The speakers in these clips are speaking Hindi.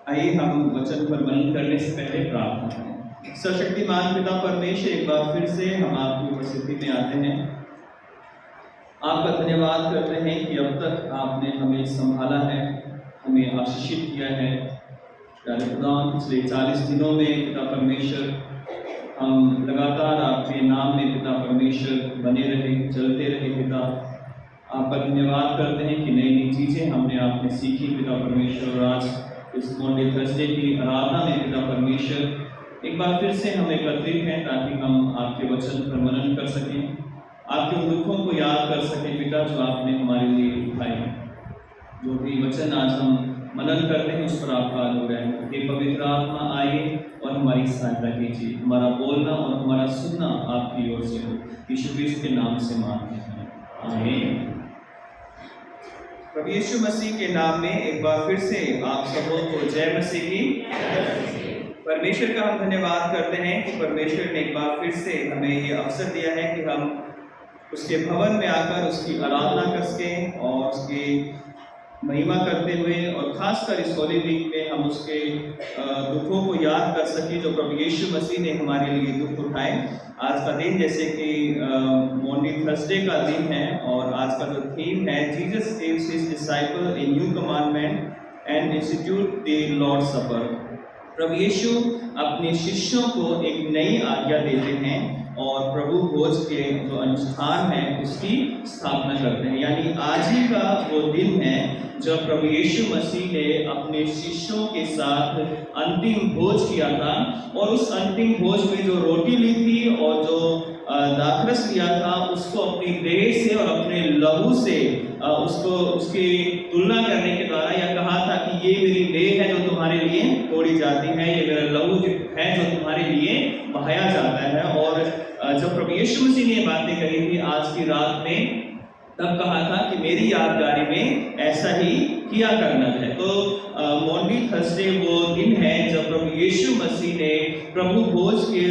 आइए हम वचन पर मनन करने से पहले प्रार्थना करें। सशक्तिमान पिता परमेश्वर, एक बार फिर से हम आपकी उपस्थिति में आते हैं। आपका धन्यवाद करते हैं कि अब तक आपने हमें संभाला है, हमें आशीषित किया है। प्यारे खुदा, पिछले 40 दिनों में पिता परमेश्वर हम लगातार आपके नाम में पिता परमेश्वर बने रहे, चलते रहे। पिता आपका धन्यवाद करते हैं कि नई नई चीज़ें हमने आपने सीखी पिता परमेश्वर। और आज इस मॉन्डे थर्सडे की आराधना में पिता परमेश्वर एक बार फिर से हम एकत्रित हैं ताकि हम आपके वचन पर मनन कर सकें, आपके उन दुखों को याद कर सकें पिता जो आपने हमारे लिए उठाए। जो भी वचन आज हम मनन करते हैं उस पर आपका अनुग्रह। हे पवित्र आत्मा, आइए और हमारी सहायता कीजिए। हमारा बोलना और हमारा सुनना आपकी ओर से हो। यीशु क्रिस्त के नाम से मांगते हैं, आमीन। प्रभु यीशु मसीह के नाम में एक बार फिर से आप सबों को जय मसीह की। परमेश्वर का हम धन्यवाद करते हैं कि परमेश्वर ने एक बार फिर से हमें ये अवसर दिया है कि हम उसके भवन में आकर उसकी आराधना कर सकें और उसकी महिमा करते हुए, और खासकर इस होली वीक में हम उसके दुखों को याद कर सकें जो प्रभु यीशु मसीह ने हमारे लिए दुख उठाए। आज का दिन जैसे कि मॉन्डे थर्सडे का दिन है और आज का जो थीम है, Jesus gives his disciple a new commandment and institute the Lord supper. प्रभु यीशु अपने शिष्यों को एक नई आज्ञा देते हैं और प्रभु भोज के जो अनुष्ठान है उसकी स्थापना करते हैं। यानी आज ही का वो दिन है जब प्रभु यीशु मसीह ने अपने शिष्यों के साथ अंतिम भोज किया था, और उस अंतिम भोज में जो रोटी ली थी और जो दाखरस लिया था उसको अपनी देह से और अपने लहू से उसकी तुलना करने के द्वारा यह कहा था कि ये मेरी देह है जो तुम्हारे लिए तोड़ी जाती है, ये मेरा लहू है जो तुम्हारे लिए बहाया जाता है। और जब प्रभु यीशु मसीह ने बातें कही थी आज की रात में, तब कहा था कि मेरी यादगारी में ऐसा ही किया करना है। तो मॉन्डे थर्सडे वो दिन है जब प्रभु यीशु मसीह ने प्रभु भोज के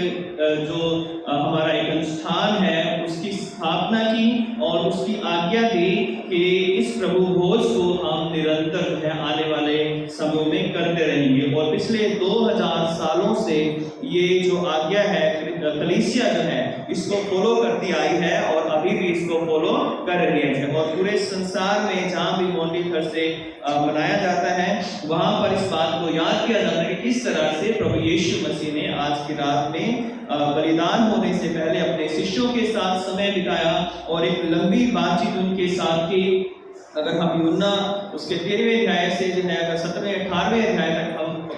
जो हमारा एक अनुष्ठान है उसकी स्थापना की और उसकी आज्ञा दी कि इस प्रभु भोज को हम निरंतर जो है आने वाले समय में करते रहेंगे। और पिछले 2000 सालों से ये जो आज्ञा है कलीसिया जो है इसको फॉलो करती आई है और अभी भी इसको फॉलो कर रही है। और पूरे संसार में जहाँ भी मॉन्डे थर्सडे मनाया जाता है वहाँ पर इस बात को याद किया जाता है कि किस तरह से प्रभु यीशु मसीह ने आज की रात में बलिदान होने से पहले अपने शिष्यों के साथ समय बिताया और एक लंबी बातचीत उनके साथ की। अगर हम यूहन्ना उसके 13वें अध्याय से जो है अगर 17वें 18वें अध्याय तक हम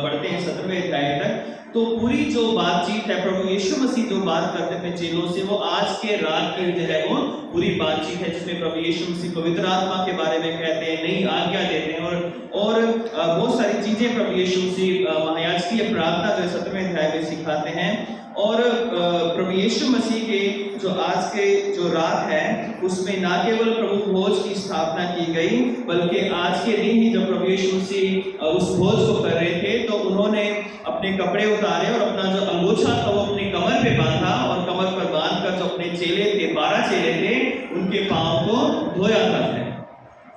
पढ़ते हैं, 17वें अध्याय तक, तो पूरी जो बातचीत है प्रभु यीशु मसीह जो बात करते थे चेलों से, वो आज के रात की जो है वो पूरी बातचीत है जिसमें प्रभु यीशु मसीह पवित्र आत्मा के बारे में कहते हैं, नई आज्ञा देते हैं और बहुत सारी चीजें प्रभु यीशु मसीह महायाजकीय प्रार्थना जो 17वें अध्याय में सिखाते हैं। और प्रभु यीशु मसीह के जो आज के जो रात है उसमें ना केवल प्रभु भोज की स्थापना की गई, बल्कि आज के दिन ही जब प्रभु यीशु मसीह उस भोज को कर रहे थे तो उन्होंने अपने कपड़े उतारे और अपना जो अंगोछा था वो अपने कमर पे बांधा और कमर पर बांधकर जो अपने चेले थे, 12 चेले थे, उनके पांव को धोया करते हैं।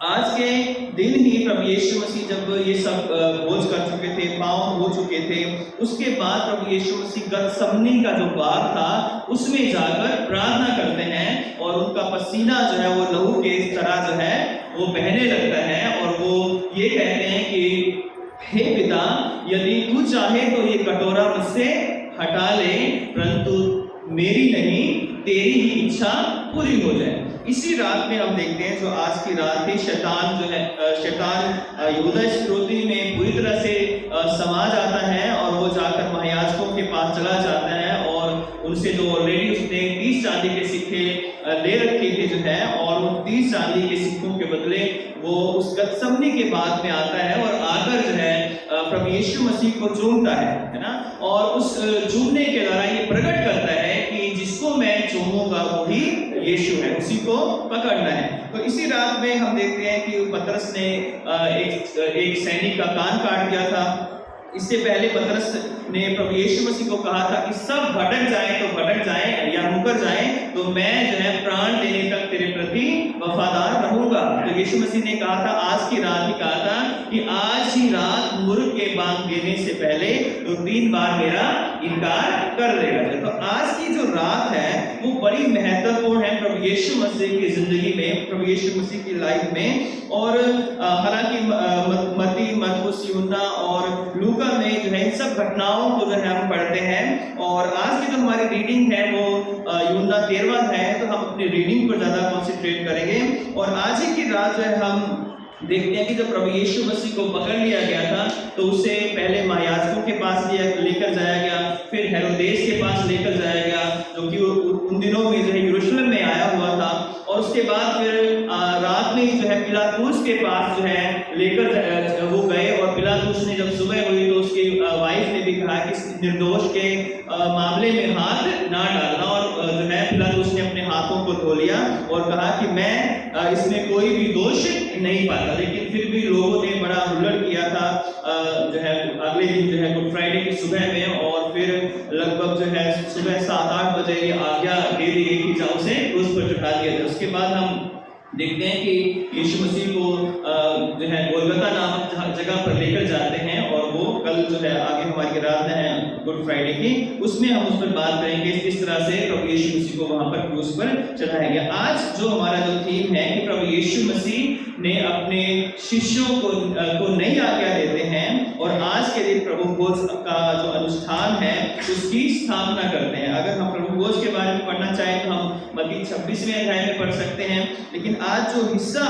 आज के दिन ही प्रभु यीशु मसीह जब ये सब भोज कर चुके थे, पांव धो चुके थे, उसके बाद प्रभु यीशु मसीह गतसमनी का जो बाग था उसमें जाकर प्रार्थना करते हैं और उनका पसीना जो है वो लहू के इस तरह जो है वो बहने लगता है और वो ये कहते हैं कि हे पिता, यदि तू चाहे तो ये कटोरा मुझसे हटा ले, परंतु मेरी नहीं तेरी ही इच्छा पूरी हो जाए। इसी रात में हम देखते हैं जो आज की रात है, शैतान जो है यहूदा इस्करियोती में पूरी तरह से समा जाता है और वो जाकर महायाजकों के पास चला जाता है और उनसे जो ऑलरेडी उसने 30 चांदी के सिक्के ले रखे थे जो है, और उन 30 चांदी के सिक्कों के बदले वो उस गतसमनी के बाद में आता है और आकर जो है प्रभु यीशु मसीह को चूमता है ना, और उस चूमने के द्वारा ये प्रकट करता है कि जिसको मैं चूमूंगा वही यीशु है, उसी को पकड़ना है। तो इसी रात में हम देखते हैं कि पतरस ने एक सैनिक का कान काट दिया था। इससे पहले पतरस ने प्रभु यीशु मसीह को कहा था कि सब भटक जाएं तो भटक जाएं या मुकर जाएं, तो मैं जो है प्राण देने तक तेरे प्रति वफादार रहूंगा। तो यीशु मसीह ने कहा था, आज की रात ही कहा था कि आज ही रात मुर्ग के बांग देने से पहले तो 3 बार मेरा इनकार कर देगा। तो आज की जो रात है वो बड़ी महत्वपूर्ण है प्रभु यीशु मसीह की जिंदगी में, प्रभु यीशु मसीह की लाइफ में। और हालांकि मत्ती, मरकुस, यूहन्ना और लूका में जो है इन सब घटनाओं को जो है हम पढ़ते हैं। और आज की जो हमारी रीडिंग है वो यूहन्ना 13वां है, तो हम अपनी रीडिंग पर ज्यादा कॉन्सेंट्रेट करेंगे। और आज ही की रात जो है हम देखते हैं कि जब प्रभु यीशु मसीह को पकड़ लिया गया था तो उसे पहले महायाजकों के पास लेकर जाया गया, फिर हेरोदेस के पास लेकर जाया गया, जो कि उन दिनों में जो है यरूशलेम में आया हुआ था। और उसके बाद फिर रात में ही जो है पिलातुस के पास जो है लेकर वो गए। और पिलातुस ने जब सुबह हुई तो उसकी वाइफ ने भी कहा कि निर्दोष के मामले में हाथ ना डालना। और जो है पिलातुस ने अपने हाथों को धो लिया और कहा कि मैं इसमें कोई भी दोष नहीं पाता। लेकिन फिर भी लोगों ने बड़ा हुल्लड़ किया था जो है अगले दिन जो है गुड फ्राइडे की सुबह में। और फिर लगभग जो है सुबह 7-8 बजे ये आज्ञा दे दी गई कि जाओ से क्रूस पर चढ़ा दिया जाए। उसके बाद हम देखते हैं कि यीशु मसीह को जो है गोलगता नामक जगह पर लेकर जाते हैं। और वो कल जो है आगे हमारी रात है गुड फ्राइडे की, उसमें हम उस पर बात करेंगे किस तरह से प्रभु यीशु मसीह को वहां पर क्रूस पर चढ़ाया गया। आज जो हमारा जो थीम है कि प्रभु यीशु मसीह ने अपने शिष्यों को नई आज्ञा देते हैं और आज के दिन प्रभु भोज का जो अनुष्ठान है उसकी स्थापना करते हैं। अगर हम प्रभु भोज के बारे में पढ़ना चाहें तो हम मत्ती 26वें अध्याय में पढ़ सकते हैं। लेकिन आज जो हिस्सा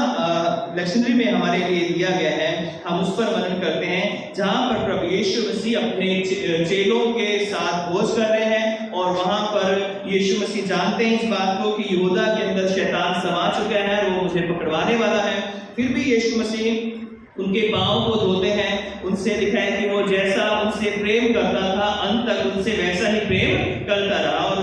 लेक्शनरी में हमारे लिए दिया गया है हम उस पर मनन करते हैं, जहां पर प्रभु यीशु मसीह अपने चेलों के साथ भोज कर रहे हैं। और वहां पर यीशु मसीह जानते हैं इस बात को कि यहूदा के अंदर शैतान समा चुका है, वो मुझे पकड़वाने वाला है। फिर भी यीशु मसीह उनके पांव को धोते हैं। उनसे लिखा है कि वो जैसा उनसे प्रेम करता था अंत तक उनसे वैसा ही प्रेम करता रहा। और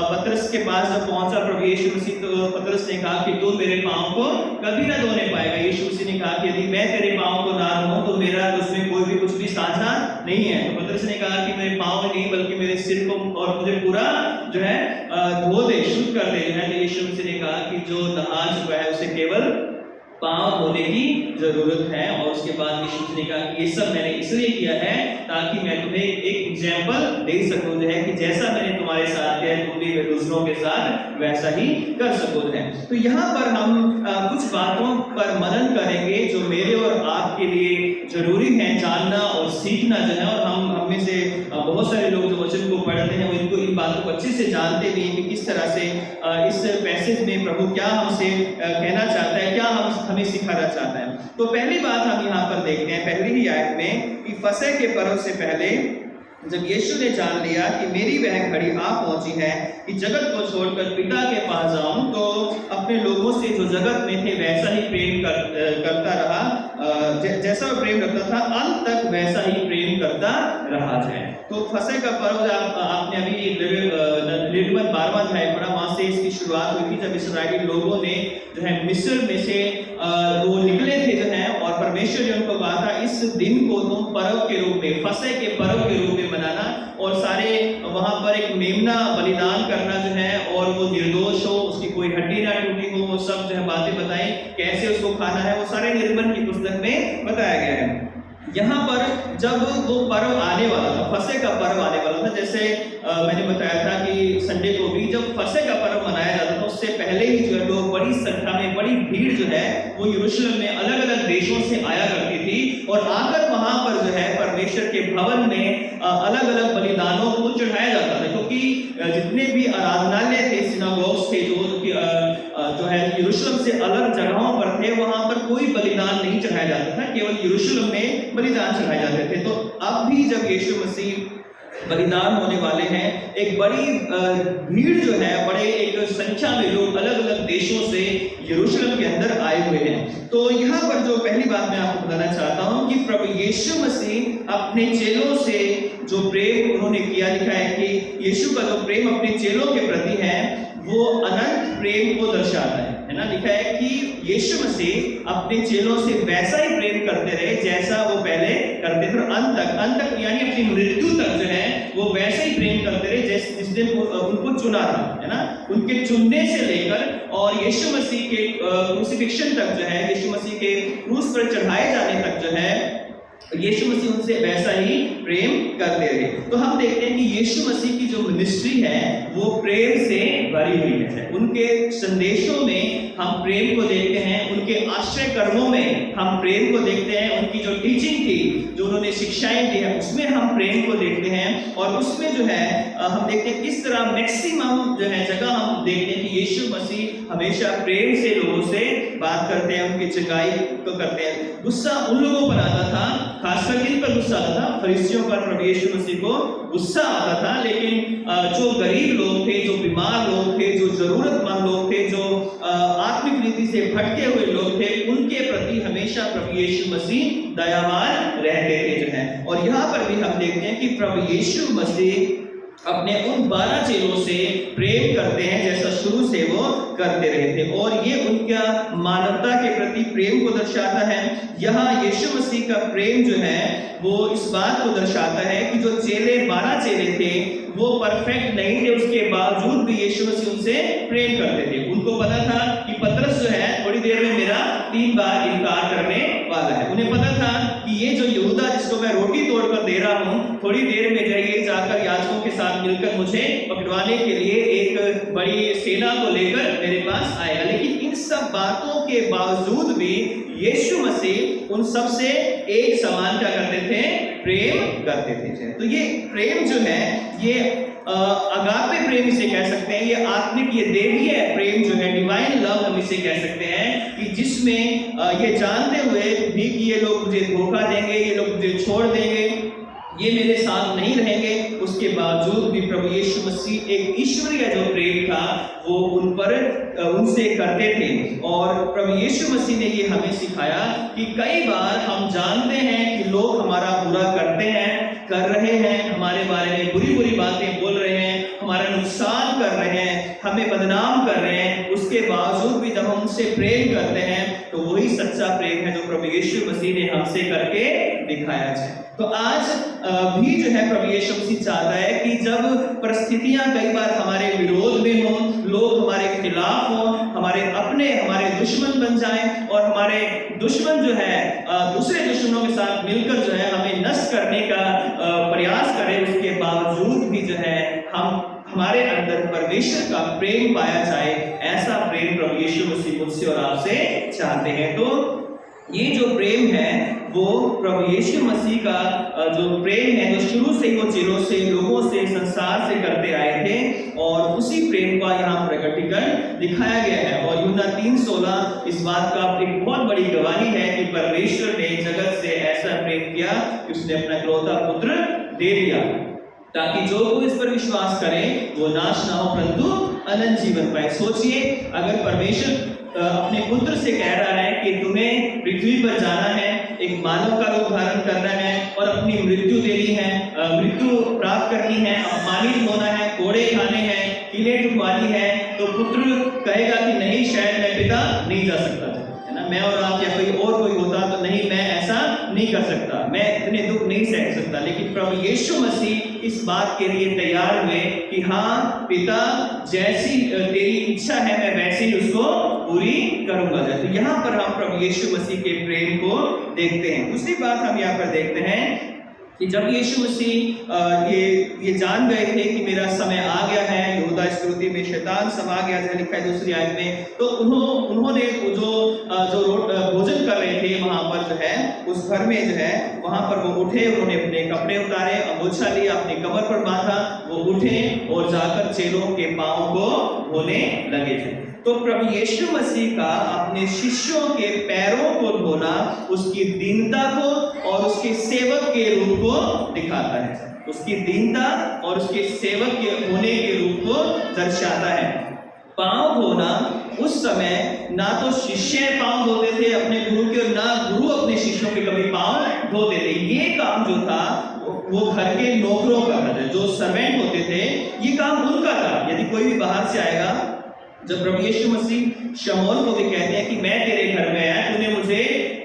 पतरस के पास जब पहुंचा प्रभु यीशु मसीह तो पतरस ने कहा कि तू मेरे पांव को कभी ना धोने पाएगा। यीशु मसीह ने कहा कि यदि मैं तेरे पांव को ना धोऊं तो मेरा उसमें कोई भी कुछ भी साझा नहीं है। तो पतरस ने कहा कि मेरे पांव नहीं बल्कि मेरे सिर को और मुझे पूरा जो है धो दे, शुद्ध कर दे। तो यीशु मसीह ने कहा कि जो नहा चुका है उसे केवल पांव धोने की जरूरत है। और उसके बाद यीशु ने कहा कि ये सब मैंने इसलिए किया है ताकि मैं तुम्हें एक एग्जाम्पल दे सकूं, जो है कि जैसा मैंने तुम्हारे साथ किया तुम भी दूसरों के साथ वैसा ही कर सको। तो यहाँ पर हम कुछ बातों पर मनन करेंगे जो मेरे और आपके लिए जरूरी है जानना और सीखना जो है। और हम में से बहुत सारे लोग जो वचन को पढ़ते हैं वो इनको इन बातों को अच्छे से जानते भी हैं कि किस तरह से इस पैसेज में प्रभु क्या हमसे कहना चाहता है, क्या हमें सिखाना चाहता है। तो पहली बात हम यहाँ पर देखते हैं पहली ही आयत में कि फसह के पर्व से पहले जब यीशु ने जान लिया कि मेरी वह घड़ी आ पहुंची है कि जगत को छोड़कर पिता के पास जाऊं, तो अपने लोगों से जो जगत में थे वैसा ही प्रेम करता रहा, जैसा वो प्रेम करता था अंत तक वैसा ही प्रेम करता रहा है। तो फसह का पर्व आपने अभी 12वां अध्याय पढ़ा, वहां से इसकी शुरुआत हुई थी जब इस्राएली लोगों ने जो है मिस्र में से वो निकले थे जो है। और परमेश्वर ने उनको कहा था इस दिन को तुम पर्व के रूप में, फसह के पर्व के रूप में मनाना और सारे वहां पर एक मेमना बलिदान करना जो है, और वो निर्दोष हो, उसकी कोई हड्डी ना टूटी हो, वो सब जो है बातें बताई कैसे उसको खाना है, वो सारे निर्बंध की पुस्तक में बताया गया है। यहाँ पर जब वो पर्व आने वाला था, फसह का पर्व आने वाला था, जैसे मैंने बताया था कि संडे को भी जब फसह का पर्व मनाया जाता था उससे पहले ही जो है लोग बड़ी संख्या में, बड़ी भीड़ जो है वो यरूशलेम में अलग अलग देशों से आया करती थी। और आकर वहां पर जो है परमेश्वर के भवन में अलग अलग बलिदानों को चढ़ाया जाता था, क्योंकि जितने भी आराधनालय थे, सिनागोग्स थे जो है यरूशलेम से अलग जगहों पर थे, वहां पर कोई बलिदान नहीं चढ़ाया जाता था, केवल यरूशलेम में बलिदान चढ़ाए जाते थे। तो अब भी जब यीशु मसीह बलिदान होने वाले हैं, एक बड़ी भीड़ जो है, बड़े एक संख्या में लोग अलग अलग देशों से यरूशलेम के अंदर आए हुए हैं। तो यहाँ पर जो पहली बात मैं आपको बताना चाहता हूँ कि प्रभु यीशु मसीह अपने चेलों से जो प्रेम उन्होंने किया, लिखा है कि यीशु का जो प्रेम अपने चेलों के प्रति है वो अनंत प्रेम को दर्शाता है है ना। लिखा है कि यीशु मसीह अपने चेलों से वैसा ही प्रेम करते रहे जैसा वो पहले करते थे, अंत तक यानी अपनी मृत्यु तक जो है वो वैसे ही प्रेम करते रहे जैसे जिस दिन उनको चुना था, है ना। उनके चुनने से लेकर और यीशु मसीह के क्रूसिफिक्शन तक जो है, यीशु मसीह के क्रूस पर चढ़ाए जाने तक जो है यीशु मसीह उनसे वैसा ही प्रेम करते रहे। तो हम देखते हैं कि यीशु मसीह की जो मिनिस्ट्री है वो प्रेम से भरी हुई है। उनके संदेशों में हम प्रेम को देखते हैं, उनके आश्रय कर्मों में हम प्रेम को देखते हैं, उनकी जो टीचिंग थी, जो उन्होंने शिक्षाएं दी है उसमें हम प्रेम को देखते हैं। और उसमें जो है हम देखते हैं किस तरह मैक्सिमम जो है जगह हम देखते हैं कि यीशु मसीह हमेशा प्रेम से लोगों से बात करते हैं, उनकी जगाई को करते हैं। गुस्सा उन लोगों पर आता था, खासकर किन पर गुस्सा आता था? फरीसियों पर प्रभु यीशु मसीह को गुस्सा आता था। लेकिन जो गरीब लोग थे, जो बीमार लोग थे, जो जरूरतमंद लोग थे, जो आत्मिक रीति से भटके हुए लोग थे, उनके प्रति हमेशा प्रभु यीशु मसीह दयावान रहते थे जो है। और यहाँ पर भी हम देखते हैं कि प्रभु यीशु मसीह अपने उन 12 चेलों से प्रेम करते हैं जैसा शुरू से वो करते रहे थे, और ये उनका मानवता के प्रति प्रेम को दर्शाता है। यहाँ यीशु मसीह का प्रेम जो है वो इस बात को दर्शाता है कि जो 12 चेले थे वो परफेक्ट नहीं थे, उसके बावजूद भी यीशु मसीह उनसे प्रेम करते थे। उनको पता था कि पतरस जो है थोड़ी देर में मेरा 3 बार इनकार करने वाला है। उन्हें पता था कि ये जो यहूदा जिसको मैं रोटी तोड़कर दे रहा हूँ, थोड़ी देर में जाइए जाकर याजकों के साथ मिलकर मुझे पकड़वाने के लिए एक बड़ी सेना को लेकर मेरे पास आएगा। लेकिन इन सब बातों के बावजूद भी यीशु मसीह उन सब से एक समान क्या करते थे? प्रेम करते थे। तो ये प्रेम जो है ये अगापे प्रेम इसे कह सकते हैं, ये आत्मिक, ये देवीय प्रेम जो है, डिवाइन लव हम इसे कह सकते हैं, कि जिसमें ये जानते हुए भी कि ये लोग मुझे धोखा देंगे, ये लोग मुझे छोड़ देंगे, ये मेरे साथ नहीं रहेंगे, उसके बावजूद भी प्रभु यीशु मसीह एक ईश्वरीय जो प्रेम था वो उन पर उनसे करते थे। और प्रभु यीशु मसीह ने ये हमें सिखाया कि कई बार हम जानते हैं कि लोग हमारा बुरा करते हैं, कर रहे हैं, हमारे बारे में बुरी बुरी बातें बोल रहे हैं, हमारा नुकसान कर रहे हैं, हमें बदनाम कर रहे हैं, उसके बावजूद भी जब हम उनसे प्रेम करते हैं तो वही सच्चा प्रेम है जो प्रभु यीशु मसीह ने हमसे करके दिखाया है। तो आज भी जो है प्रभु यीशु मसीह चाहता है कि जब परिस्थितियां कई बार हमारे विरोध में हों, लोग हमारे खिलाफ हों, हमारे दुश्मन बन जाएं और हमारे दुश्मन जो है दूसरे दुश्मनों के साथ मिलकर जो है हमें नष्ट करने का प्रयास करें, उसके बावजूद भी जो है हमारे अंदर परमेश्वर का प्रेम पाया जाए, ऐसा प्रेम प्रभु यीशु मसीह मुझसे और आपसे चाहते हैं। तो ये जो प्रेम है वो प्रभु यीशु मसीह का जो प्रेम है, जो शुरू से ही वो चेलों से, लोगों से, संसार से करते आए थे, और उसी प्रेम का यहाँ प्रकटीकरण दिखाया गया है। और यूहन्ना 3:16 इस बात का एक बहुत बड़ी गवाही है कि परमेश्वर ने जगत से ऐसा प्रेम किया कि उसने अपना इकलौता पुत्र दे दिया, ताकि जो कोई इस पर विश्वास करे वो नाश ना हो परंतु अनंत जीवन पाए। सोचिए, अगर परमेश्वर अपने पुत्र से कह रहा है कि तुम्हें पृथ्वी पर जाना है, एक मानव का रूप धारण करना है और अपनी मृत्यु देनी है, मृत्यु प्राप्त करनी है, अपमानित होना है, कोड़े खाने हैं, किले ठुकवानी है, तो पुत्र कहेगा कि नहीं, शायद मैं पिता नहीं जा सकता था, है ना। मैं और आप या कोई होता तो नहीं, मैं ऐसा नहीं कर सकता, मैं इतने दुख नहीं सह सकता। लेकिन प्रभु यीशु मसीह इस बात के लिए तैयार हुए कि हाँ पिता, जैसी तेरी इच्छा है मैं वैसे ही उसको पूरी करूंगा। तो यहाँ पर हम प्रभु यीशु मसीह के प्रेम को देखते हैं। दूसरी बात हम यहाँ पर देखते हैं कि जब यीशु मसीह ये जान गए थे कि मेरा समय आ गया है, यहूदा इस्करियोती में शैतान समा गया है, लिखा है दूसरी आयत में, तो उन्होंने जो भोजन कर रहे थे वहां पर जो है उस घर में जो है वहां पर वो उठे, उन्होंने अपने कपड़े उतारे, अंगोछा लिया, अपनी कमर पर बांधा, वो उठे और जाकर चेलों के पांव को धोने लगे थे। तो प्रभु यीशु मसीह का अपने शिष्यों के पैरों को धोना उसकी दीनता को और उसके सेवक के रूप को दिखाता है, उसकी दीनता और उसके सेवक के होने के रूप को दर्शाता है। पांव धोना उस समय ना तो शिष्य पांव धोते थे अपने गुरु के, और ना गुरु अपने शिष्यों के कभी पांव धोते थे। ये काम जो था वो घर के नौकरों का था, जो सर्वेंट होते थे, ये काम उनका था। यदि कोई भी बाहर से आएगा, जब प्रभु यीशु मसीह शमौन को भी कहते हैं कि मैं तेरे घर में आया, तूने मुझे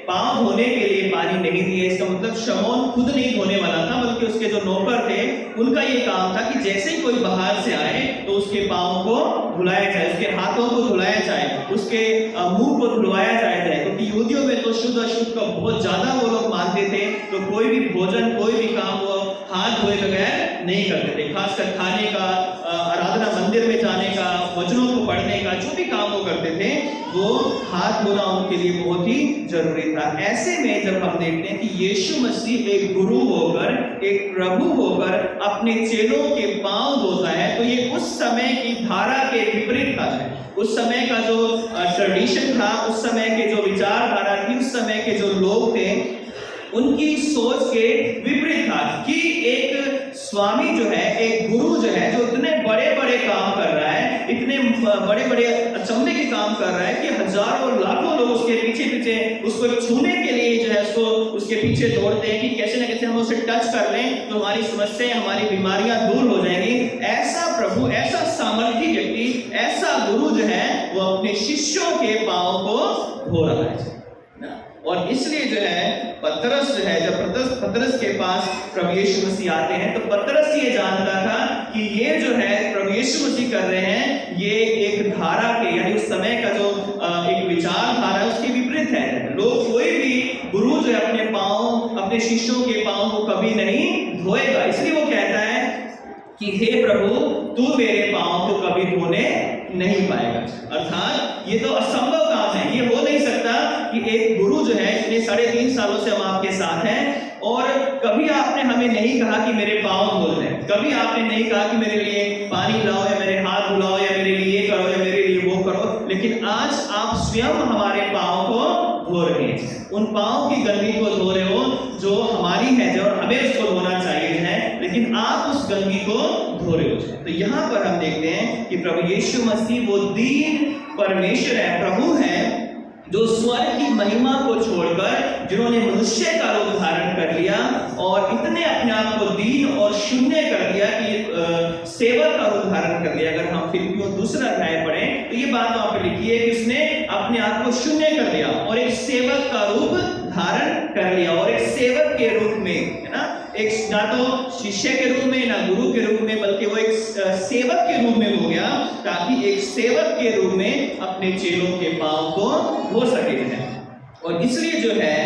पांव धोने के लिए पानी नहीं दिए, इसका मतलब शमौन खुद नहीं धोने वाला था, बल्कि उसके जो नौकर थे उनका ये काम था कि जैसे ही कोई बाहर से आए तो उसके पांव को धुलाया जाए, उसके हाथों को धुलाया जाए, उसके मुंह को धुलवाया जाए, क्योंकि यहूदियों में तो शुद्ध अशुद्ध का बहुत ज्यादा वो लोग मानते थे। तो कोई भी भोजन, कोई भी काम वो हाथ धोए बगैर नहीं करते थे। खासकर खाने का, आराधना मंदिर में जाने का, वचनों को पढ़ने का, जो भी काम वो करते थे वो हाथ धोना उनके लिए बहुत ही जरूरी था। ऐसे में जब हम देखते हैं कि यीशु मसीह एक गुरु होकर, एक प्रभु होकर अपने चेलों के पांव धोता है, तो ये उस समय की धारा के विपरीत था। उस समय का जो ट्रेडिशन था, उस समय के जो विचारधारा थी, उस समय के जो लोग थे, उनकी सोच के विपरीत था कि एक स्वामी जो है, एक गुरु जो है, जो इतने बड़े बड़े काम कर रहा है, इतने बड़े बड़े अचंभे के काम कर रहा है कि हजारों और लाखों लोग उसके पीछे पीछे उसको छूने के लिए जो है उसको उसके पीछे दौड़ते हैं कि कैसे ना कैसे हम उसे टच कर लें तो हमारी समस्याएं, हमारी बीमारियां दूर हो जाएंगी। ऐसा प्रभु, ऐसा सामर्थी व्यक्ति, ऐसा गुरु जो है वो अपने शिष्यों के पांव को धो रहा है। और इसलिए जो है पतरस जो है, जब पतरस के पास प्रभु यीशु मसीह आते हैं तो पतरस ये जानता था कि ये जो है प्रभु यीशु मसीह कर रहे हैं, ये एक धारा के, यानी उस समय का जो एक विचारधारा है उसके विपरीत है। लोग, कोई भी गुरु जो है अपने पांव, अपने शिष्यों के पांव को कभी नहीं धोएगा। इसलिए वो कहता है कि हे प्रभु, तू मेरे पांव को कभी धोने नहीं पाएगा। अर्थात ये तो असंभव काम है, ये हो नहीं सकता कि एक गुरु जो है, इतने 3.5 सालों से हम आपके साथ हैं और कभी आपने हमें नहीं कहा कि मेरे पांव धो दें, कभी आपने नहीं कहा कि मेरे लिए पानी लाओ या मेरे हाथ धुलाओ या मेरे लिए ये करो या मेरे लिए वो करो, लेकिन आज आप स्वयं हमारे पांव को धो रहे हैं। उन पांव की गंदगी को धो रहे हो जो हमारी है, जो हमें उसको धोना चाहिए है, लेकिन आप उस गंदगी को धो रहे हो। तो यहाँ पर हम देखते हैं कि प्रभु यीशु मसीह वो दीन परमेश्वर है, प्रभु है, जो स्वर्ग की महिमा को छोड़कर, जिन्होंने मनुष्य का रूप धारण कर लिया और इतने अपने आप को दीन और शून्य कर दिया कि सेवक का रूप धारण कर लिया। अगर हम फिलिपियों 2 अध्याय पढ़ें तो ये बात वहां पर लिखी है कि उसने अपने आप को शून्य कर दिया और एक सेवक का रूप धारण कर लिया। और एक सेवक के रूप में, है ना, एक ना तो शिष्य के रूप में, ना गुरु के रूप में, बल्कि वो एक सेवक के रूप में हो गया, ताकि एक सेवक के रूप में अपने चेलों के पांव को धो सके है। और इसलिए जो है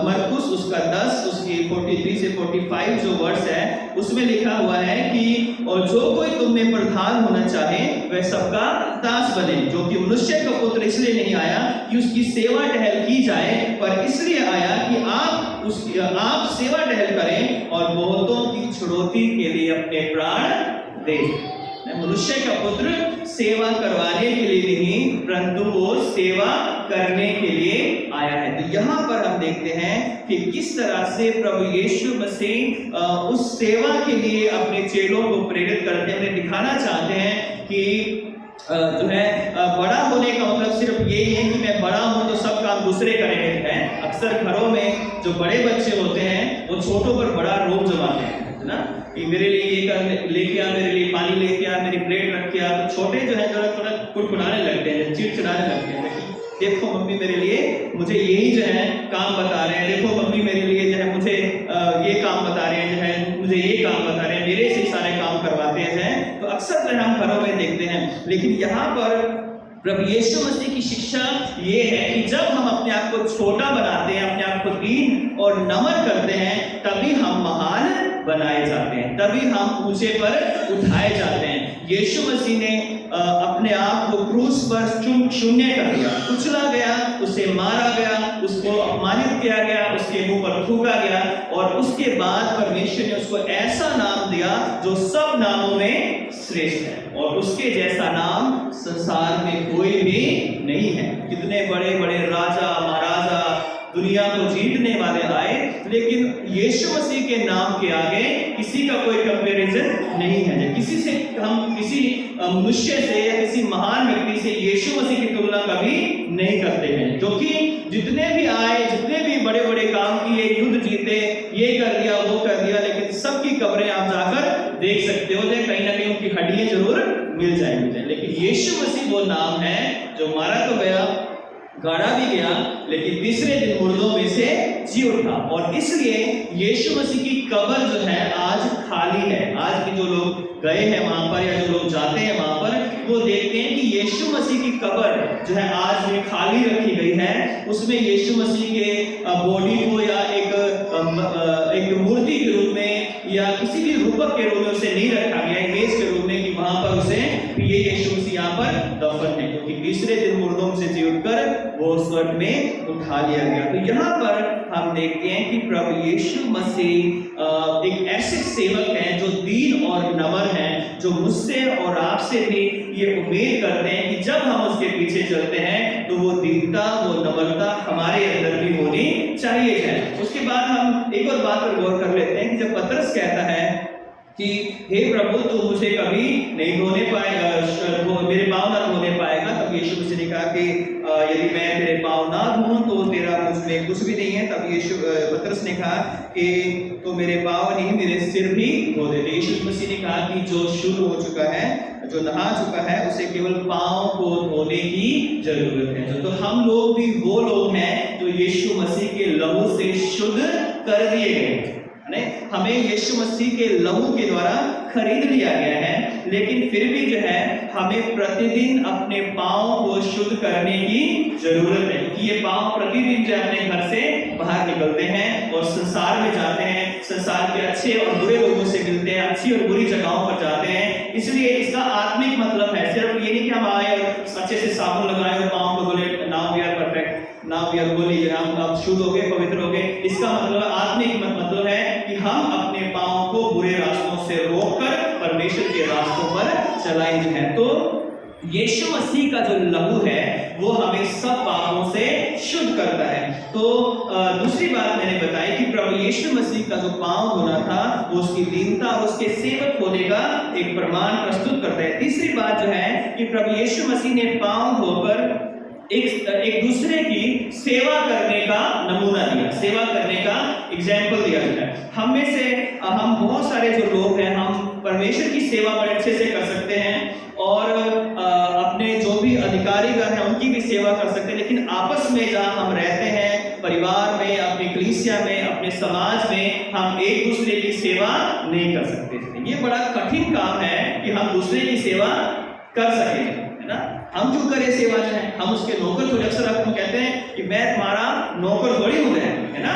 मरकुस उसका 10 उसकी 43 से 45 जो वर्ष है उसमें लिखा हुआ है कि और जो कोई तुम में प्रधान होना चाहे वह सबका दास बने, जो कि मनुष्य का पुत्र इसलिए नहीं आया कि उसकी सेवा टहल की जाए, पर इसलिए आया कि आप सेवा टहल करें और बहुतों की छुड़ौती के लिए अपने प्राण दें। मनुष्य का पुत्र सेवा करवाने के लिए नहीं, परंतु वो सेवा करने के लिए आया है। तो यहाँ पर हम देखते हैं कि किस तरह से प्रभु यीशु मसीह उस सेवा के लिए अपने चेलों को प्रेरित करते हैं, उन्हें दिखाना चाहते हैं कि जो है बड़ा होने का मतलब सिर्फ यही है कि मैं बड़ा हूं तो सब काम दूसरे करेंगे। अक्सर घरों में जो बड़े बच्चे होते हैं वो छोटों पर बड़ा रोब जमाते हैं, है ना, कि मेरे लिए ये कर लेके आ, मेरे लिए पानी लेके आ, मेरी प्लेट रख के आ। तो छोटे जो है थोड़ा कुड़कुड़ाने लगते हैं, चिड़चिड़ाने लगते हैं, देखो मम्मी मेरे लिए मुझे यही जो है काम बता रहे हैं, देखो मम्मी मेरे लिए जो है मुझे ये काम बता रहे हैं, जो है मुझे ये काम बता रहे हैं, मेरे से सारे काम करवाते हैं। तो अक्सर जो हम घरों में देखते हैं। लेकिन यहाँ पर प्रभु यीशु मसीह की शिक्षा ये है कि जब हम अपने आप को छोटा बनाते हैं, अपने आप को दीन और नम्र करते हैं, तभी हम महान बनाए जाते हैं, तभी हम ऊंचे पर उठाए जाते हैं। यीशु मसीह ने अपने आप को क्रूस पर शून्य कर दिया, कुचला गया, उसे मारा गया, उसको अपमानित किया गया, उसके मुंह पर थूका गया और उसके बाद परमेश्वर ने उसको ऐसा नाम दिया जो सब नामों में श्रेष्ठ है और उसके जैसा नाम संसार में कोई भी नहीं है। कितने बड़े बड़े राजा महाराजा दुनिया को जीतने वाले आए, लेकिन यीशु मसीह के नाम के आगे किसी का कोई कंपैरिजन नहीं है। किसी से हम किसी मनुष्य से या किसी महान व्यक्ति से यीशु मसीह की तुलना कभी नहीं करते हैं, जो कि जितने भी आए, जितने भी बड़े बड़े काम किए, युद्ध जीते, ये कर दिया वो कर दिया, लेकिन सबकी कब्रें आप जाकर देख सकते हो, कहीं ना कहीं उनकी हड्डियां जरूर मिल जाएंगी। लेकिन यीशु मसीह वो नाम है जो मारा तो गया, गाड़ा भी गया, लेकिन तीसरे दिन मुर्दों में से जी उठा। और इसलिए यीशु मसीह की कब्र जो है आज खाली है। आज के जो लोग गए हैं वहां पर या जो लोग जाते हैं वहां पर, वो देखते हैं कि यीशु मसीह की कब्र जो है आज में खाली रखी गई है। उसमें यीशु मसीह के बॉडी को या एक मूर्ति के रूप में या किसी भी रूपक के रूप में उसे नहीं रखा गया, इमेज के रूप में, कि वहां पर उसे ये यीशु मसीह यहाँ पर दफन है, क्योंकि तीसरे दिन मुर्दों से जी उठकर वो स्वर्ग में उठा लिया गया। तो यहाँ पर हम देखते हैं कि प्रभु यीशु मसीह एक ऐसे सेवक हैं जो दीन और नम्र हैं, जो मुझसे और आपसे भी ये उम्मीद करते हैं कि जब हम उसके पीछे चलते हैं तो वो दीनता, वो नम्रता हमारे अंदर भी होनी चाहिए। उसके बाद हम एक और बात पर गौर कर लेते हैं कि जब पतरस कहता है कि हे प्रभु तू मुझे कभी नहीं धोने पाएगा, मेरे पाँव ना धोने पाएगा, तब यीशु मसीह ने कहा कि यदि मैं तेरे पाँव ना धोऊं तो तेरा मुझमें कुछ भी नहीं है। तब यीशु पतरस ने कहा कि तो मेरे पाँव नहीं, मेरे सिर भी धो दे। यीशु मसीह ने कहा कि जो शुद्ध हो चुका है, जो नहा चुका है, उसे केवल पाँव को धोने की जरूरत है। तो हम लोग भी वो लोग हैं जो यीशु मसीह के लहू से शुद्ध कर दिए गए। हमें यीशु मसीह के लहू के द्वारा खरीद लिया गया है, लेकिन फिर भी जो है हमें प्रतिदिन अपने पाँव को शुद्ध करने की जरूरत है, कि ये पाँव प्रतिदिन जो अपने घर से बाहर निकलते हैं और संसार में जाते हैं, संसार के अच्छे और बुरे लोगों से मिलते हैं, अच्छी और बुरी जगहों पर जाते हैं। इसलिए इसका आत्मिक मतलब है, सिर्फ ये नहीं कि हम आए और अच्छे से साबुन लगाए और पाँव को धोले, now we are perfect, now we are holy, हम अब शुद्ध हो गए, पवित्र हो गए। इसका मतलब आत्मिक मतलब है कि हम अपने पाँव को बुरे रास्तों से रोककर परमेश्वर के रास्तों पर चलाएं हैं। तो यीशु मसीह का जो लहू है वो हमें सब पापों से शुद्ध करता है। तो दूसरी बात मैंने बताई कि प्रभु यीशु मसीह का जो पाँव धोना था वो उसकी दीनता और उसके सेवक होने का एक प्रमाण प्रस्तुत करता है। तीसरी बात जो है कि प्रभु यीशु मसीह ने पाँव धोकर एक दूसरे की सेवा करने का नमूना दिया, सेवा करने का एग्जाम्पल दिया जाता है। हम में से हम बहुत सारे जो लोग हैं, हम परमेश्वर की सेवा बड़े अच्छे से कर सकते हैं और अपने जो भी अधिकारीगण हैं उनकी भी सेवा कर सकते हैं, लेकिन आपस में जहाँ हम रहते हैं, परिवार में, अपनी कलीसिया में, अपने समाज में, हम एक दूसरे की सेवा नहीं कर सकते। ये बड़ा कठिन काम है कि हम दूसरे की सेवा कर सकें, है ना। हम जो करें सेवा जो है, हम उसके नौकर थोड़े, अक्सर हम कहते हैं कि मैं तुम्हारा नौकर थोड़ी हूँ, है ना,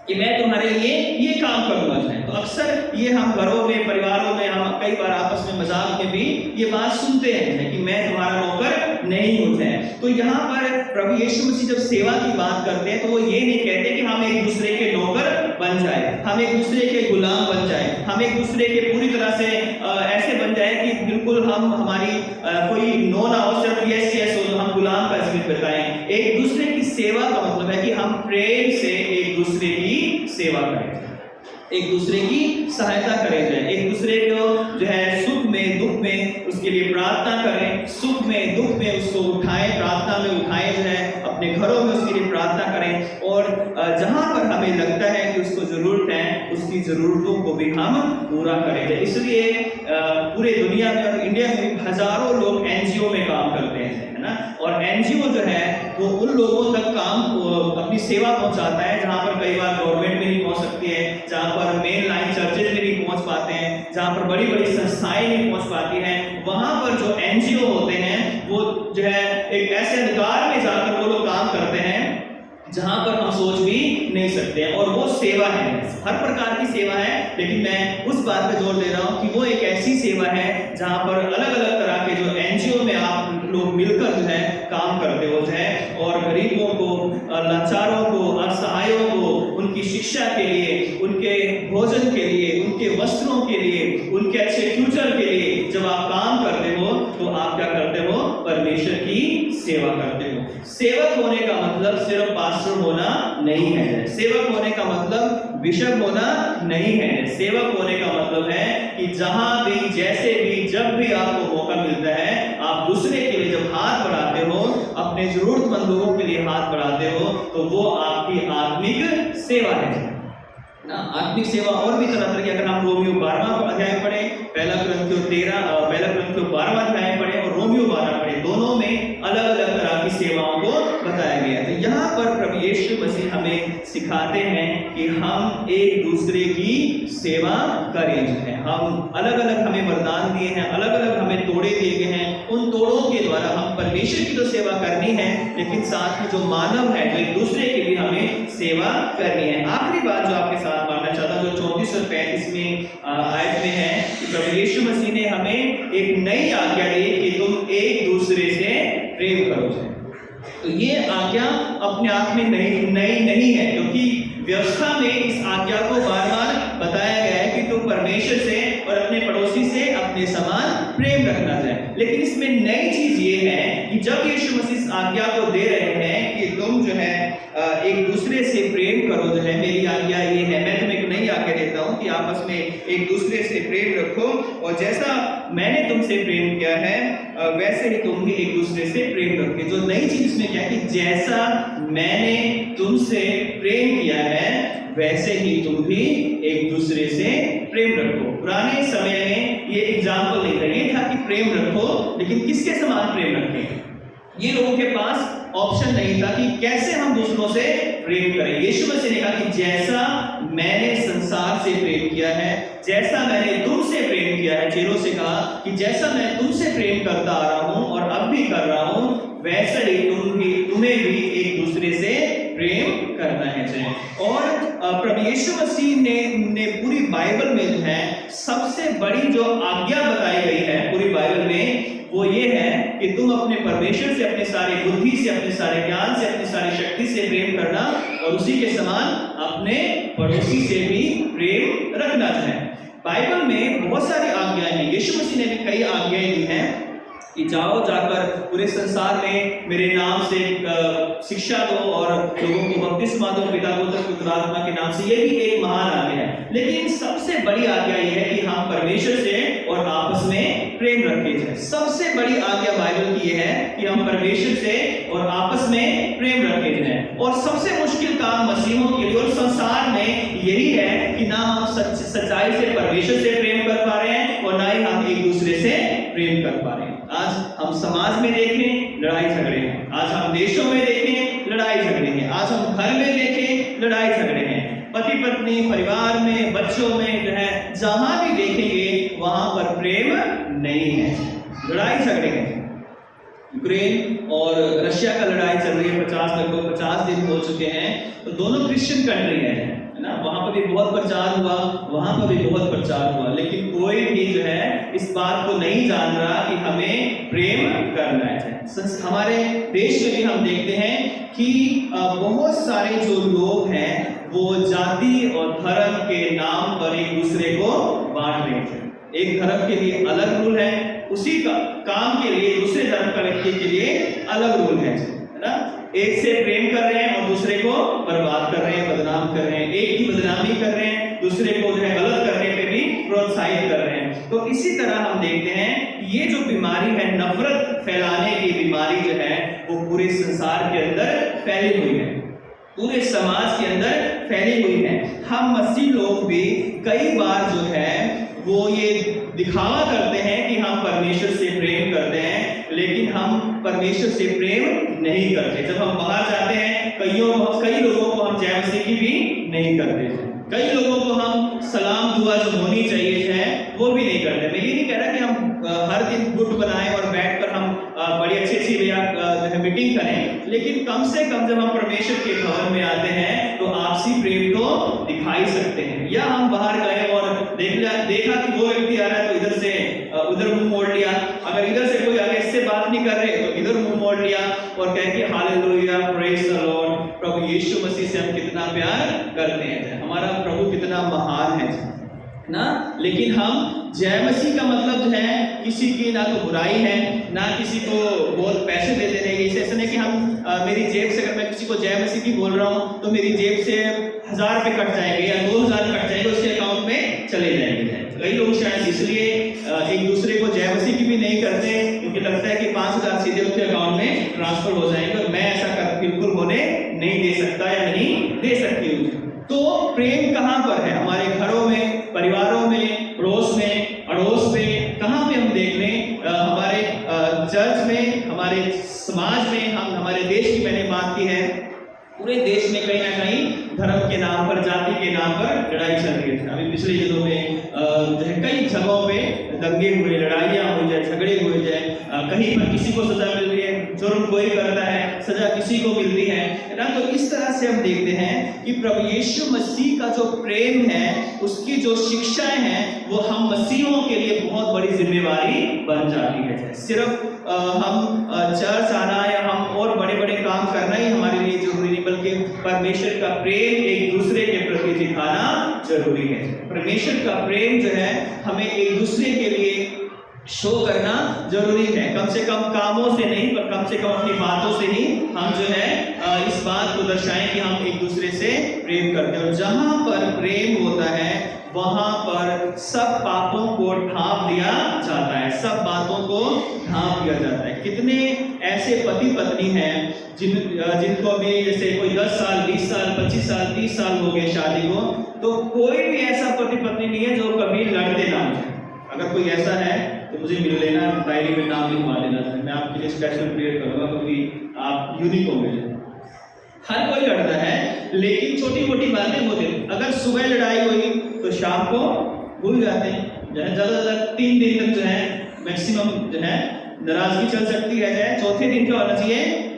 कि मैं तुम्हारे लिए ये काम करूंगा जो है। तो अक्सर ये हम घरों में, परिवारों में, हम कई बार आपस में मजाक में भी ये बात सुनते हैं कि मैं तुम्हारा नौकर नहीं होते हैं। तो यहाँ पर प्रभु यीशु मसीह जब सेवा की बात करते हैं तो वो ये नहीं कहते कि हम एक दूसरे के नौकर बन जाए, हम एक दूसरे के गुलाम बन जाए, हम एक दूसरे के पूरी तरह से ऐसे बन जाए कि बिल्कुल हम हमारी कोई नो ना हो, सिर्फ यस यस हो, हम गुलाम का जीवन बिताएं। एक दूसरे की सेवा का मतलब है कि हम प्रेम से एक दूसरे की सेवा करें, एक दूसरे की सहायता करें जाए, एक दूसरे को जो है सुख में दुख में उसके लिए प्रार्थना करें, सुख में दुख में उसको उठाएं, प्रार्थना में उठाएं, जो है अपने घरों में उसके लिए प्रार्थना करें। और जहां पर हमें लगता है कि उसको जरूरत है, उसकी जरूरतों को भी हम पूरा करें जाए। इसलिए पूरे दुनिया में और इंडिया में हजारों लोग एनजीओ में काम करते हैं, है ना, और एनजीओ जो है वो उन लोगों तक काम अपनी सेवा पहुंचाता है जहां पर कई बार गवर्नमेंट में नहीं पहुंच सकती है, जहां पर मेन लाइन चर्चेज में नहीं पहुंच पाते हैं, जहां पर बड़ी बड़ी संस्थाएं नहीं पहुंच पाती हैं। वहां पर जो एनजीओ होते हैं वो जो है एक ऐसे अधिकार में जाकर वो लोग काम करते हैं जहां पर हम सोच भी नहीं सकते हैं, और वो सेवा है, हर प्रकार की सेवा है। लेकिन मैं उस बात पे जोर दे रहा हूं कि वो एक ऐसी सेवा है जहां पर अलग अलग तरह के जो एनजीओ में आप लोग मिलकर जो है काम करते हो जो है, और गरीबों को, लाचारों को, असहायों को उनकी शिक्षा के लिए, उनके भोजन के लिए, उनके वस्त्रों के लिए, उनके अच्छे फ्यूचर के लिए जब आप काम करते हो तो आप क्या करते हो, परमेश्वर की सेवा करते हो। सेवक होने का मतलब सिर्फ पास्टर होना नहीं है। सेवक होने का मतलब बिशप होना नहीं है। सेवक होने का मतलब है कि जहां भी, जैसे भी, जब भी आपको मौका मिलता है, आप दूसरे के लिए जब हाथ बढ़ाते हो, अपने जरूरतमंद लोगों के लिए हाथ बढ़ाते हो, तो वो आपकी आत्मिक सेवा है ना। आत्मिक सेवा और भी तरह तरह की, अगर हम रोमियो 12वां अध्याय पढ़े, पहला कुरिन्थियों 12वां अध्याय पढ़े और रोमियो 12 पढ़े, दोनों में अलग अलग तरह की सेवाओं को बताया गया है। तो यहाँ पर प्रभु यीशु मसीह हमें सिखाते हैं कि हम एक दूसरे की सेवा करें। जो है, हम अलग अलग हमें वरदान दिए हैं, अलग अलग हमें तोड़े दिए गए हैं। उन तोड़ों के द्वारा हम परमेश्वर की तो सेवा करनी है, लेकिन साथ में जो मानव है, जो एक दूसरे की भी हमें सेवा करनी है। आखिरी बात जो आपके साथ मानना चाहता हूं, जो 34 और 35 आयत में है कि प्रभु यीशु मसीह ने हमें एक नई आज्ञा दी कि तुम एक दूसरे से प्रेम करो। तो ये आज्ञा अपने आप में नई नहीं है, क्योंकि व्यवस्था में इस आज्ञा को बार बार बताया गया है कि तुम परमेश्वर से और अपने पड़ोसी से अपने समान प्रेम रखना चाहिए। लेकिन इसमें नई चीज ये है कि जब यीशु मसीह इस आज्ञा को दे रहे हैं कि तुम जो है एक दूसरे से प्रेम करो, जो है मेरी आज्ञा ये है, मैं तुम्हें एक नई आज्ञा देता हूँ कि आपस में एक दूसरे से प्रेम रखो, और जैसा मैंने तुमसे प्रेम किया है वैसे ही तुम भी एक दूसरे से प्रेम रखो। जो नई चीज इसमें क्या है कि जैसा मैंने तुमसे प्रेम किया है वैसे ही तुम भी एक दूसरे से प्रेम रखो। पुराने समय में ये एग्जाम्पल नहीं था, ये था कि प्रेम रखो, लेकिन किसके समान प्रेम रखें, ये लोगों के पास ऑप्शन नहीं था कि कैसे हम दूसरों से प्रेम करें। यीशु मसीह ने कहा कि जैसा मैंने संसार से प्रेम किया है, जैसा मैंने तुमसे प्रेम किया है, चेलों से कहा कि जैसा मैं तुमसे प्रेम करता आ रहा हूं और अब भी कर रहा हूं, वैसे ही तुम्हें भी एक दूसरे से प्रेम करना है। और प्रभु यीशु मसीह ने पूरी बाइबल में जो है सबसे बड़ी जो आज्ञा बताई गई है पूरी बाइबल में, वो ये है कि तुम अपने परमेश्वर से, अपने सारे बुद्धि से, अपने सारे ज्ञान से, अपनी सारी शक्ति से प्रेम करना, और उसी के समान अपने पड़ोसी से भी प्रेम रखना है। बाइबल में बहुत सारी आज्ञाएं हैं। यीशु मसीह ने भी कई आज्ञाएं दी हैं कि जाओ, जाकर पूरे संसार में मेरे नाम से शिक्षा दो और लोगों को बपतिस्मा दो पिता पुत्र पवित्र आत्मा के नाम से। ये भी एक महान आज्ञा है, लेकिन सबसे बड़ी आज्ञा ये है कि हम परमेश्वर से और आपस में प्रेम रखे जाए। सबसे बड़ी आज्ञा बाइबल की ये है कि हम परमेश्वर से और आपस में प्रेम रखे जाए। और सबसे मुश्किल काम मसीहों के लिए और संसार में यही है कि ना हम सच्चाई से परमेश्वर से प्रेम कर पा रहे हैं और ना ही हम एक दूसरे से प्रेम कर पा रहे हैं। आज हम समाज में देखें, लड़ाई झगड़े हैं। आज हम देशों में देखें, लड़ाई झगड़े हैं। आज हम घर में देखें, लड़ाई झगड़े हैं। पति पत्नी, परिवार में, बच्चों में, जो है जहां भी देखेंगे वहां पर प्रेम नहीं है, लड़ाई झगड़े हैं। यूक्रेन और रशिया का लड़ाई चल रही है, लगभग 50 दिन हो चुके हैं। तो दोनों क्रिश्चियन कंट्री है ना, वहां पर भी बहुत प्रचार हुआ, वहां पर भी बहुत प्रचार हुआ, लेकिन कोई भी जो है इस बात को नहीं जान रहा कि हमें प्रेम करना है। हमारे देश में भी हम देखते हैं कि बहुत सारे जो लोग हैं वो जाति और धर्म के नाम पर एक दूसरे को बांट रहे हैं। एक धर्म के लिए अलग रूल है, उसी का काम के लिए दूसरे धर्म का व्यक्ति के लिए अलग रूल है ना। एक से प्रेम कर रहे हैं और दूसरे को बर्बाद कर रहे हैं, बदनाम कर रहे हैं। एक की बदनामी कर रहे हैं, दूसरे को जो है गलत करने पे भी प्रोत्साहित कर रहे हैं। तो इसी तरह हम देखते हैं ये जो बीमारी है, नफरत फैलाने की बीमारी जो है वो पूरे संसार के अंदर फैली हुई है, पूरे समाज के अंदर फैली हुई है। हम मसीह लोग भी कई बार जो है वो ये दिखावा करते हैं कि हम परमेश्वर से प्रेम करते हैं, लेकिन हम परमेश्वर से प्रेम नहीं करते। जब हम बाहर जाते हैं कई लोगों को हम जय मसीह की भी नहीं करते, कई लोगों को हम सलाम दुआ जो होनी चाहिए है वो भी नहीं करते। मैं ये नहीं कह रहा कि हम हर दिन गुट बनाएं और बैठकर हम बड़ी अच्छी मीटिंग करें, लेकिन कम से कम जब हम परमेश्वर के भवन में आते हैं तो आपसी प्रेम तो दिखाई सकते हैं। या हम बाहर गए और देखा कि वो व्यक्ति आ रहा है तो इधर से उधर मुंह मोड़ लिया, अगर इधर से कोई आगे इससे बात नहीं कर रहे तो इधर मुंह मोड़ लिया और कह के हालेलुया, प्रेज द लॉर्ड, प्रभु यीशु मसीह से हम कितना प्यार करते हैं, हमारा प्रभु कितना महान है ना। लेकिन हम जय मसीह का मतलब जो है किसी की ना तो बुराई है, ना किसी को बहुत पैसे दे देने की। ऐसा नहीं कि हम मेरी जेब से, अगर मैं किसी को जय मसीह की बोल रहा हूँ तो मेरी जेब से 1000 रुपये कट जाएंगे या 2000 कट जाएंगे, उसके अकाउंट में चले जाएंगे। कई लोग शायद इसलिए एक दूसरे को जय मसीह की भी नहीं करते, क्योंकि लगता है कि 5000 सीधे उसके अकाउंट में ट्रांसफर हो जाएंगे और मैं ऐसा कर बिल्कुल होने नहीं दे सकता या नहीं दे सकती हूँ। तो प्रेम कहाँ पर है? हमारे घरों में, परिवारों में, पड़ोस में, अड़ोस में, कहाँ पे हम देख लें? हमारे चर्च में, हमारे समाज में, हम हमारे देश की मैंने बात की है, पूरे देश में कहीं ना कहीं धर्म के नाम पर, जाति के नाम पर लड़ाई चल रही है। अभी पिछले दिनों में जो है कई जगहों पे दंगे हुए, लड़ाइयाँ हो जाए, झगड़े हुए जाए, कहीं पर किसी को सजा मिल रही है, जुर्म कोई करता है, सजा किसी को मिलती है ना। तो इस तरह से हम देखते हैं कि प्रभु यीशु मसीह का जो प्रेम है, उसकी जो शिक्षाएं हैं, वो हम मसीहों के लिए बहुत बड़ी जिम्मेवारी बन जाती है। सिर्फ हम चर्च आना या हम और बड़े बड़े काम करना ही हमारे लिए जरूरी नहीं, बल्कि परमेश्वर का प्रेम एक दूसरे के प्रति दिखाना जरूरी है। परमेश्वर का प्रेम जो है हमें एक दूसरे के लिए शो करना जरूरी है। कम से कम कामों से नहीं, पर कम से कम अपनी बातों से ही हम जो है इस बात को दर्शाएं कि हम एक दूसरे से प्रेम करते हैं। और जहां पर प्रेम होता है वहां पर सब पापों को ढांप दिया जाता है, सब बातों को ढांप दिया जाता है। कितने ऐसे पति पत्नी हैं जिनको अभी जैसे कोई 10 साल, 20 साल, 25 साल, 30 साल हो गए शादी को, तो कोई भी ऐसा पति पत्नी नहीं है जो कभी लड़ते ना हो। अगर कोई ऐसा है तो मुझे मिल लेना, डायरी में नाम लिखवा देना, मैं आपके लिए स्पेशल प्रेयर करूंगा, क्योंकि आप यूनिक हो गए। हर कोई लड़ता है, लेकिन छोटी मोटी बातें होती हैं। अगर सुबह लड़ाई हुई तो शाम को भूल जाते हैं, जो है ज़्यादा से ज़्यादा 3 दिन तक जो है मैक्सिमम जो है नाराजगी चल सकती है। चौथे दिन क्या होना चाहिए?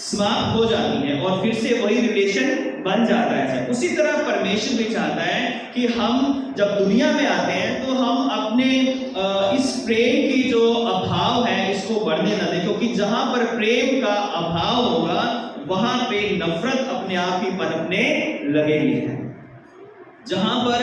समाप्त हो जाती है और फिर से वही रिलेशन बन जाता है। उसी तरह परमेश्वर भी चाहता है कि हम जब दुनिया में आते हैं तो हम अपने इस प्रेम की जो अभाव है इसको बढ़ने न दें, क्योंकि जहां पर प्रेम का अभाव होगा वहां पे नफरत अपने आप ही पनपने लगेगी। जहां पर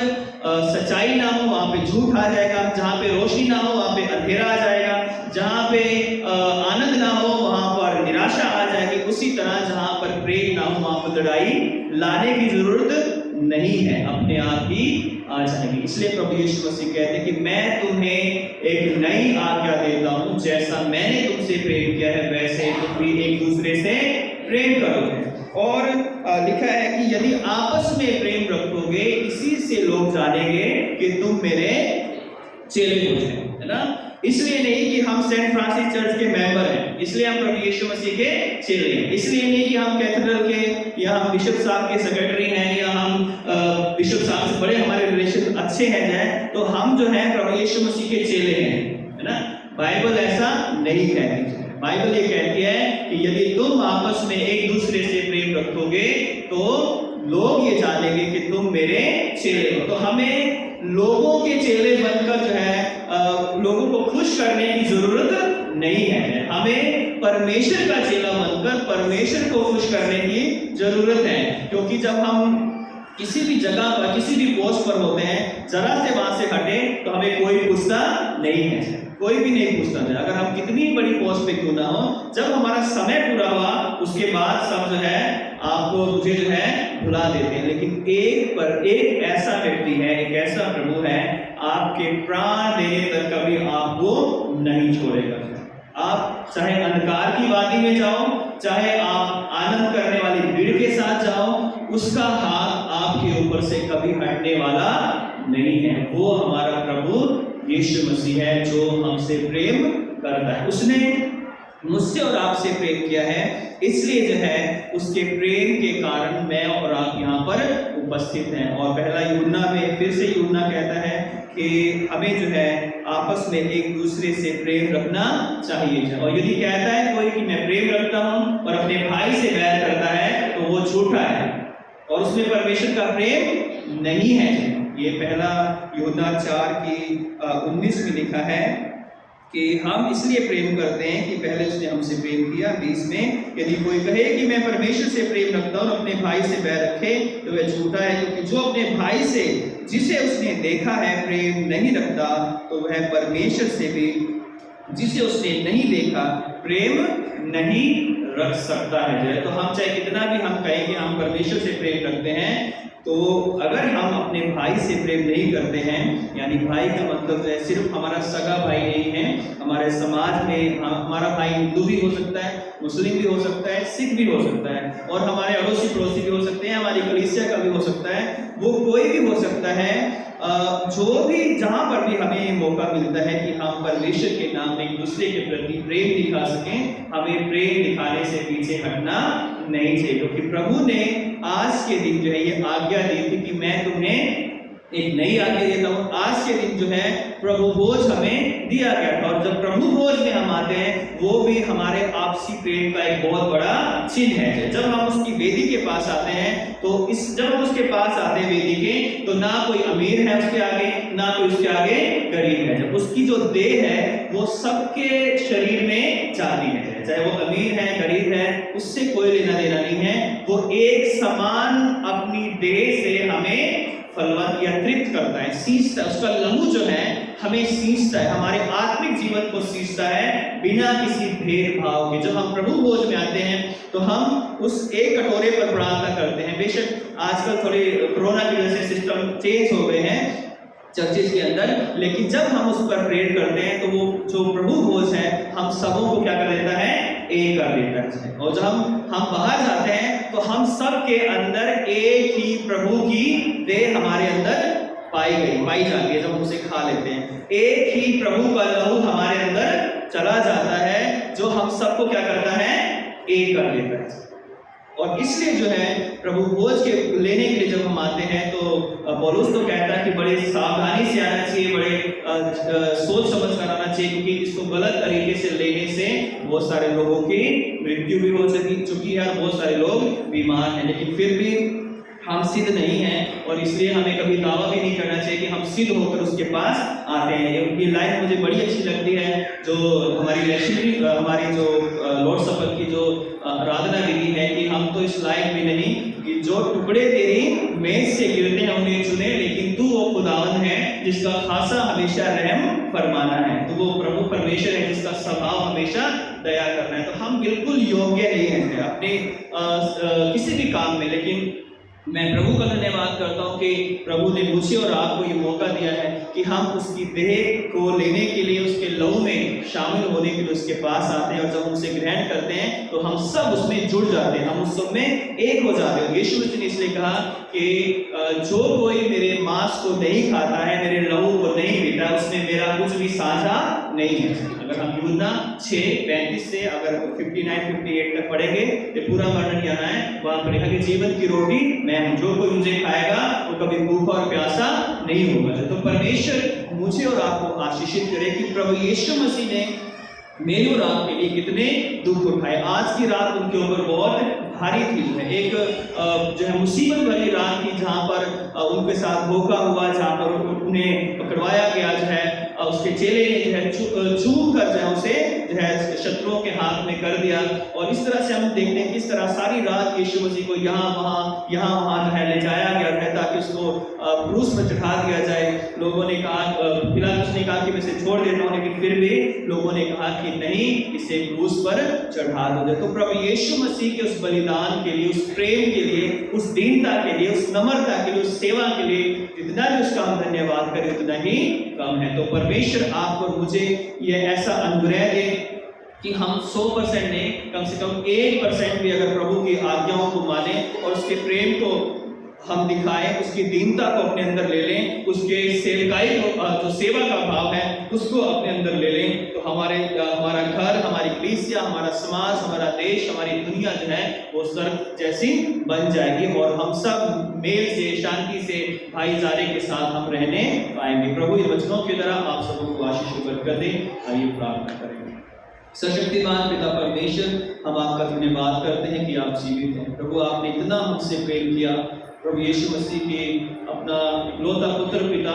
सच्चाई ना हो वहां पे झूठ आ जाएगा, जहां पे रोशनी ना हो वहां पे अंधेरा आ जाएगा, जहां पे आनंद ना हो वहां पर निराशा आ जाएगी। उसी तरह जहां पर प्रेम ना हो वहां पर लड़ाई लाने की जरूरत नहीं है, अपने आप ही आ जाएगी। इसलिए प्रभु यीशु मसीह कहते हैं कि मैं तुम्हें एक नई आज्ञा देता हूं, जैसा मैंने तुमसे प्रेम किया है वैसे तुम भी एक दूसरे से प्रेम करोगे। और लिखा है कि यदि आपस में प्रेम रखोगे इसी से लोग जानेंगे कि तुम मेरे चेले हो जाए, है ना। इसलिए नहीं कि हम सेंट फ्रांसिस चर्च के मेंबर हैं, इसलिए हम प्रभु यीशु मसीह के चेले हैं। इसलिए नहीं कि हम कैथेड्रल के या हम बिशप साहब के सेक्रेटरी हैं या हम बिशप साहब से बड़े हमारे रिलेशन अच्छे हैं जाए तो हम जो है प्रभु यीशु मसीह के चेले हैं, है ना। बाइबल ऐसा नहीं कहती। बाइबल ये कहती है कि यदि तुम आपस में एक दूसरे से प्रेम रखोगे तो लोग ये जानेंगे कि तुम मेरे चेले हो। तो हमें लोगों के चेले बनकर जो है लोगों को खुश करने की जरूरत नहीं है, हमें परमेश्वर का चेला बनकर परमेश्वर को खुश करने की जरूरत है। क्योंकि जब हम किसी भी जगह पर, किसी भी पोस्ट पर होते हैं, जरा से वहां से हटे तो हमें कोई पूछता नहीं है, कोई भी नहीं पूछता है। अगर हम कितनी बड़ी पोस्ट पे क्यों ना हो, जब हमारा समय पूरा हुआ उसके बाद सब जो है आपको मुझे जो है भुला देते हैं। लेकिन एक ऐसा व्यक्ति है, एक ऐसा प्रभु है, आपके प्राण देने तक कभी आपको नहीं छोड़ेगा। आप चाहे अंधकार की वादी में जाओ, चाहे आप आनंद करने वाली भीड़ के साथ जाओ, उसका हाथ आपके ऊपर से कभी हटने वाला नहीं है। वो हमारा प्रभु यीशु मसीह है जो हमसे प्रेम करता है। उसने मुझसे और आपसे प्रेम किया है, इसलिए जो है उसके प्रेम के कारण मैं और आप यहाँ पर उपस्थित हैं। और पहला यूहन्ना में फिर से यूहन्ना कहता है कि हमें जो है आपस में एक दूसरे से प्रेम रखना चाहिए। और यदि कहता है कोई कि मैं प्रेम रखता हूँ और अपने भाई से बैर करता है तो वो झूठा है और उसमें परमेश्वर का प्रेम नहीं है। ये पहला यूहन्ना 4:19 में लिखा है कि हम इसलिए प्रेम करते हैं कि पहले उसने हमसे प्रेम किया। 20 में यदि कोई कहे कि मैं परमेश्वर से प्रेम रखता हूँ और अपने भाई से बैर रखे तो वह झूठा है, क्योंकि जो अपने भाई से जिसे उसने देखा है प्रेम नहीं रखता तो वह परमेश्वर से भी जिसे उसने नहीं देखा प्रेम नहीं रख सकता है जो है। तो हम चाहे कितना भी हम कहें कि हम परमेश्वर से प्रेम रखते हैं, तो अगर हम अपने भाई से प्रेम नहीं करते हैं, यानी भाई का मतलब है सिर्फ हमारा सगा भाई नहीं है, हमारे समाज में हमारा भाई हिंदू भी हो सकता है, मुस्लिम भी हो सकता है, सिख भी हो सकता है, और हमारे अड़ोसी पड़ोसी भी हो सकते हैं, हमारी कलीसिया का भी हो सकता है, वो कोई भी हो सकता है। जो भी जहाँ पर भी हमें मौका मिलता है कि हम परमेश्वर के नाम में एक दूसरे के प्रति प्रेम दिखा सकें, हमें प्रेम दिखाने से पीछे हटना नहीं चाहिए, क्योंकि प्रभु ने आज के दिन जो है ये आज्ञा दी थी कि मैं तुम्हें एक नई आज्ञा देता हूँ। आज के दिन जो है प्रभु भोज हमें दिया गया था, और जब प्रभु भोज में हम आते हैं वो भी हमारे आपसी प्रेम का एक बहुत बड़ा चिन्ह है। जब हम उसकी वेदी के पास आते हैं तो जब हम उसके पास आते हैं वेदी के, तो ना कोई अमीर है उसके आगे, ना कोई उसके आगे गरीब है। जब उसकी जो देह है वो सबके शरीर में जाती है, चाहे वो अमीर है गरीब है, उससे कोई लेना देना नहीं है। वो एक समान अपनी देह से हमें फलवत या तृप्त करता है, सींचता है। उसका लहू जो है हमें सींचता है, हमारे आत्मिक जीवन को सींचता है बिना किसी भेदभाव के। जब हम प्रभु भोज में आते हैं तो हम उस एक कटोरे पर प्रार्थना करते हैं। बेशक आजकल थोड़े कोरोना की वजह से सिस्टम चेंज हो गए हैं चर्चेज के अंदर, लेकिन जब हम उस पर प्रेयर करते हैं तो वो जो प्रभु भोज है हम सबों को क्या कर देता है, एक कर देता है। और जब हम बाहर जाते हैं तो हम सब के अंदर एक ही प्रभु की देह हमारे अंदर पाई जाती है। जब हम उसे खा लेते हैं एक ही प्रभु का लहू हमारे अंदर चला जाता है, जो हम सबको क्या करता है, एक कर देता है। और इसलिए जो है प्रभु भोज के लेने के लिए जब हम आते हैं तो पौलुस तो कहता है कि बड़े सावधानी से आना चाहिए, बड़े सोच समझ कर आना चाहिए, क्योंकि इसको गलत तरीके से लेने से बहुत सारे लोगों की मृत्यु भी हो चुकी है और बहुत सारे लोग बीमार हैं। लेकिन फिर भी हम सिद्ध नहीं हैं, और इसलिए हमें कभी दावा भी नहीं करना चाहिए कि हम सिद्ध होकर उसके पास आते हैं। ये लाइन मुझे बड़ी अच्छी लगती है, जो हमारी हमारी जो लॉर्ड सपर की जो आराधना विधि है कि हम तो इस लायक भी नहीं कि जो टुकड़े तेरी मेज से गिरते हैं उन्हें चुने, लेकिन तू वो खुदावन है जिसका खासा हमेशा रहम फरमाना है। तो वो प्रभु परमेश्वर है जिसका स्वभाव हमेशा दया करना है। तो हम बिल्कुल योग्य नहीं हैं अपने किसी भी काम में, लेकिन मैं प्रभु का धन्यवाद करता हूँ कि प्रभु ने मुझे और आपको ये मौका दिया है कि हम उसकी देह को लेने के लिए, उसके लहू में शामिल होने के लिए उसके पास आते हैं, और जब हम उसे ग्रहण करते हैं तो हम सब उसमें जुड़ जाते हैं, हम उस सब में एक हो जाते हैं। यीशु मसीह ने इसलिए कहा कि जो कोई मेरे मांस को नहीं खाता है, मेरे लहू को नहीं पीता, उसमें मेरा कुछ भी साझा नहीं है। अगर हम यूहन्ना 6:35 से अगर 59-58 तक पढ़ेंगे तो पूरा वर्णन यहाँ है, वहां पर लिखा कि जीवन की रोटी मैं हूं, जो कोई मुझे खाएगा वो कभी भूखा और प्यासा नहीं होगा। तो परमेश्वर मुझे और आपको आशीषित करे कि प्रभु यीशु मसीह ने मेरे और आपके लिए कितने दुख उठाए। आज की रात उनके ऊपर बहुत भारी थी, एक जो है मुसीबत भरी रात थी, जहाँ पर उनके साथ धोखा हुआ, जहाँ पर उन्हें पकड़वाया गया, जो है उसके चेले ने जो है चूम कर जो है उसे जो है शत्रुओं के हाथ में कर दिया। और इस तरह से हम देखते हैं किस तरह सारी रात यीशु मसीह को यहाँ वहाँ जो है ले जाया गया है ताकि उसको क्रूस पर चढ़ा दिया जाए। लोगों ने कहा, पिलातुस ने कहा कि मैं इसे छोड़ देता हूँ, लेकिन फिर भी लोगों ने कहा कि नहीं, इसे क्रूस पर चढ़ा दो। तो प्रभु यीशु मसीह के उस बलिदान के लिए, उस प्रेम के लिए, उस दीनता के लिए, उस नम्रता के लिए, उस सेवा के लिए जितना भी उसका हम धन्यवाद करें उतना ही कम है। तो परमेश्वर आपको मुझे ये ऐसा अनुग्रह दे कि हम 100% नहीं, कम से कम 1% भी अगर प्रभु की आज्ञाओं को माने और उसके प्रेम को हम दिखाएं, उसकी दीनता को अपने अंदर ले लें, उसके सेवकाई को, जो सेवा का भाव है उसको अपने अंदर ले लें, तो हमारा घर, हमारी कलीसिया, हमारा समाज, हमारा देश, हमारी दुनिया जो है वो स्वर्ग जैसी बन जाएगी, और हम सब मेल से, शांति से, भाईचारे के साथ हम रहने पाएंगे। प्रभु इन वचनों की तरह आप सबों को आशीष कर दे। आइए प्रार्थना करेंगे। सशक्तिमान पिता परमेश्वर, हम आपका धन्यवाद करते हैं कि आप जीवित हैं। प्रभु आपने इतना हमसे प्रेम किया, प्रभु यीशु मसीह के अपना इकलौता पुत्र पिता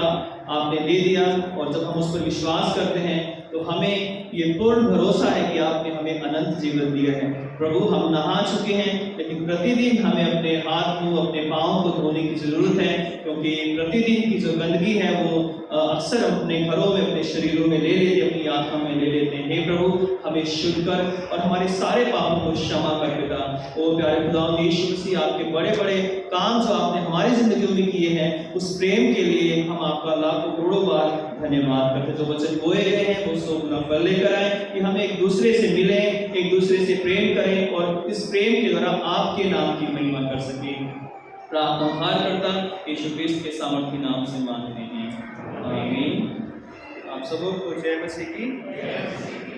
आपने दे दिया, और जब हम उस पर विश्वास करते हैं तो हमें ये पूर्ण भरोसा है कि आपने हमें अनंत जीवन दिया है। प्रभु हम नहा चुके हैं, लेकिन प्रतिदिन हमें अपने हाथ को, अपने पाँव को धोने की जरूरत है, क्योंकि प्रतिदिन की जो गंदगी है वो अक्सर हम अपने घरों में, अपने शरीरों में ले लेते, अपनी आत्मा में ले लेते हैं। हे प्रभु, हमें शुद्ध कर और हमारे सारे पापों को क्षमा कर पिता। ओ प्यारे खुदावंद यीशु मसीह, आपके बड़े बड़े काम जो आपने हमारी जिंदगियों में किए हैं, उस प्रेम के लिए हम आपका लाखों करोड़ों बार धन्यवाद करते। जो वचन बोए गए हैं वो 100 गुना फल लेकर आए, कि हम एक दूसरे से मिलें, एक दूसरे से प्रेम करें और इस प्रेम के द्वारा आपके नाम की महिमा कर सकें। प्रार्थना उद्धारकर्ता यीशु क्रिस्त के सामर्थी नाम से मांगते हैं, आमीन। आप सबों को जय मसीह की।